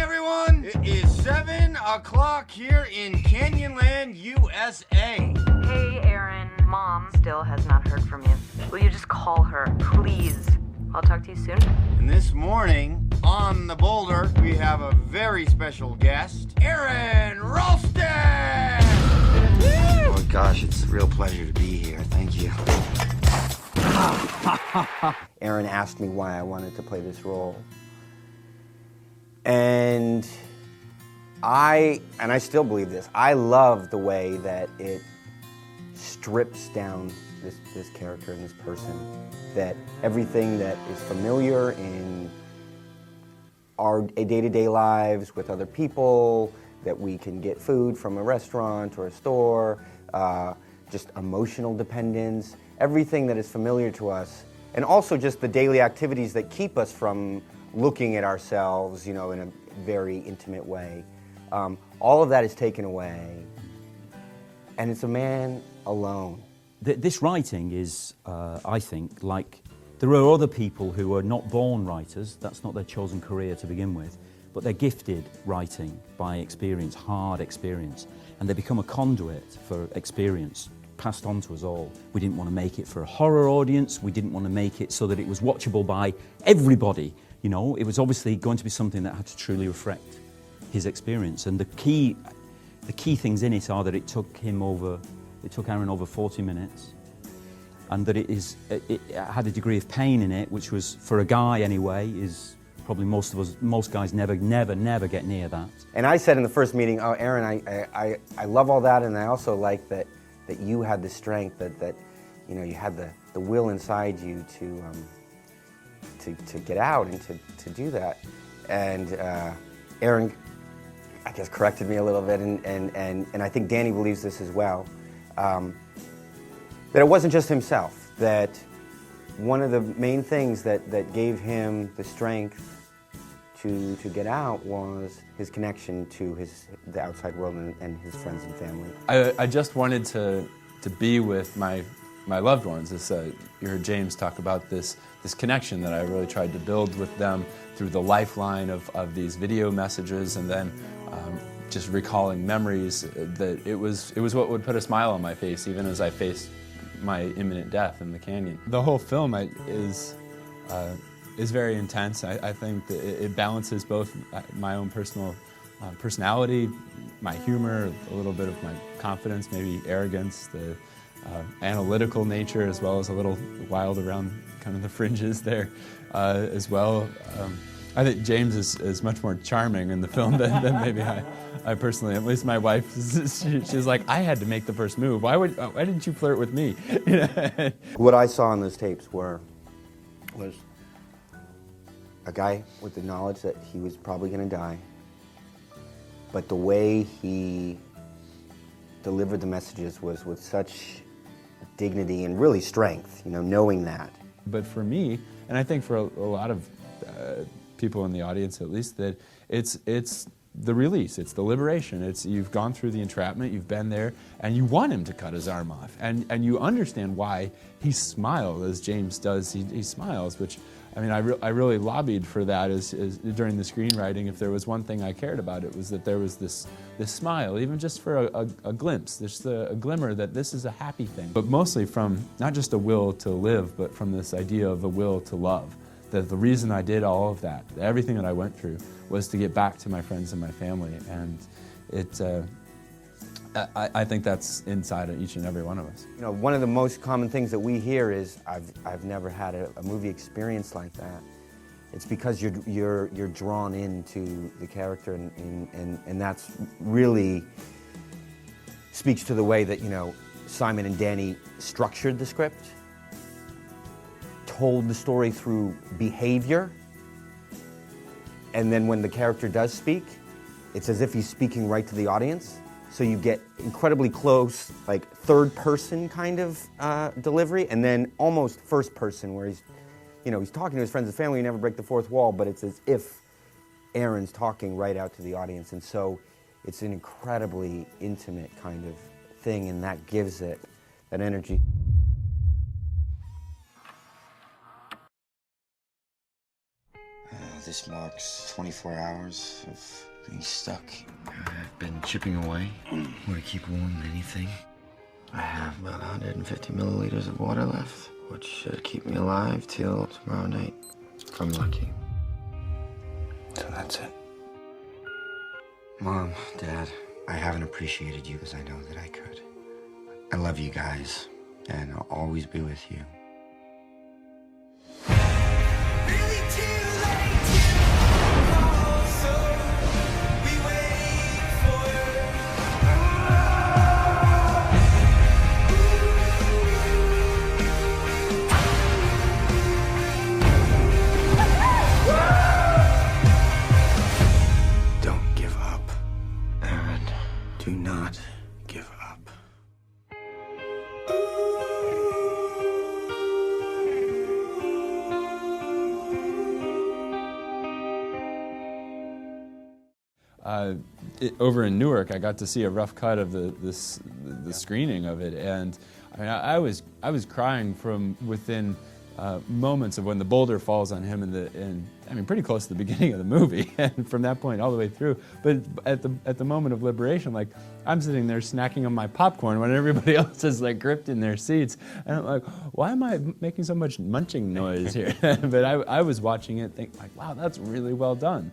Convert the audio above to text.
everyone. It is 7 o'clock here in Canyonland, USA. Hey, Aaron. Mom still has not heard from you. Will you just call her, please? I'll talk to you soon. And this morning, on the boulder, we have a very special guest, Aron Ralston! Oh gosh, it's a real pleasure to be here. Thank you. Aron asked me why I wanted to play this role. And I still believe this, I love the way that it strips down this character and this person, that everything that is familiar in our day-to-day lives with other people, that we can get food from a restaurant or a store, just emotional dependence, everything that is familiar to us, and also just the daily activities that keep us from looking at ourselves, in a very intimate way. All of that is taken away, and it's a man alone. This writing is, I think, like there are other people who are not born writers, that's not their chosen career to begin with, but they're gifted writing by experience, hard experience, and they become a conduit for experience passed on to us all. We didn't want to make it for a horror audience, we didn't want to make it so that it was watchable by everybody. It was obviously going to be something that had to truly reflect his experience, and the key things in it are that it took Aron over 40 minutes, and that it had a degree of pain in it, which was, for a guy anyway, is probably most guys never get near that. And I said in the first meeting, oh, Aron, I love all that, and I also like that you had the strength, that you had the will inside you to get out and to do that. And Aron, I guess, corrected me a little bit, and I think Danny believes this as well, that it wasn't just himself, that one of the main things that gave him the strength to get out was his connection to the outside world and his friends and family. I just wanted to be with my loved ones. You heard James talk about this connection that I really tried to build with them through the lifeline of these video messages, and then just recalling memories. That it was what would put a smile on my face even as I faced my imminent death in the canyon. The whole film is very intense. I think that it balances both my own personal personality, my humor, a little bit of my confidence, maybe arrogance, the analytical nature, as well as a little wild around kind of the fringes there as well. I think James is much more charming in the film than maybe I personally. At least my wife, she's like, I had to make the first move. Why didn't you flirt with me? What I saw on those tapes was a guy with the knowledge that he was probably going to die, but the way he delivered the messages was with such dignity and really strength, knowing that. But for me, and I think for a lot of people in the audience at least, that it's the release, it's the liberation. You've gone through the entrapment, you've been there, and you want him to cut his arm off. And you understand why he smiled, as James does. He smiles, which, I mean, I really lobbied for that as during the screenwriting. If there was one thing I cared about, it was that there was this smile, even just for a glimpse, just a glimmer that this is a happy thing. But mostly from not just a will to live, but from this idea of a will to love. That the reason I did all of that, everything that I went through, was to get back to my friends and my family. And I think that's inside of each and every one of us. One of the most common things that we hear is, I've never had a movie experience like that. It's because you're drawn into the character, and that's really speaks to the way that Simon and Danny structured the script, told the story through behavior, and then when the character does speak, it's as if he's speaking right to the audience. So you get incredibly close, like third person kind of delivery, and then almost first person, where he's talking to his friends and family, you never break the fourth wall, but it's as if Aron's talking right out to the audience. And so it's an incredibly intimate kind of thing, and that gives it that energy. This marks 24 hours of being stuck. I've been chipping away. Want to keep warm than anything. I have about 150 milliliters of water left, which should keep me alive till tomorrow night, if I'm lucky. So that's it. Mom, Dad, I haven't appreciated you as I know that I could. I love you guys, and I'll always be with you. Don't give up. Aaron, do not give up. Over in Newark, I got to see a rough cut of the screening of it, and I mean, I was crying from within moments of when the boulder falls on him, and I mean, pretty close to the beginning of the movie, and from that point all the way through. But at the moment of liberation, like, I'm sitting there snacking on my popcorn when everybody else is like gripped in their seats, and I'm like, why am I making so much munching noise here? But I was watching it, thinking like, wow, that's really well done.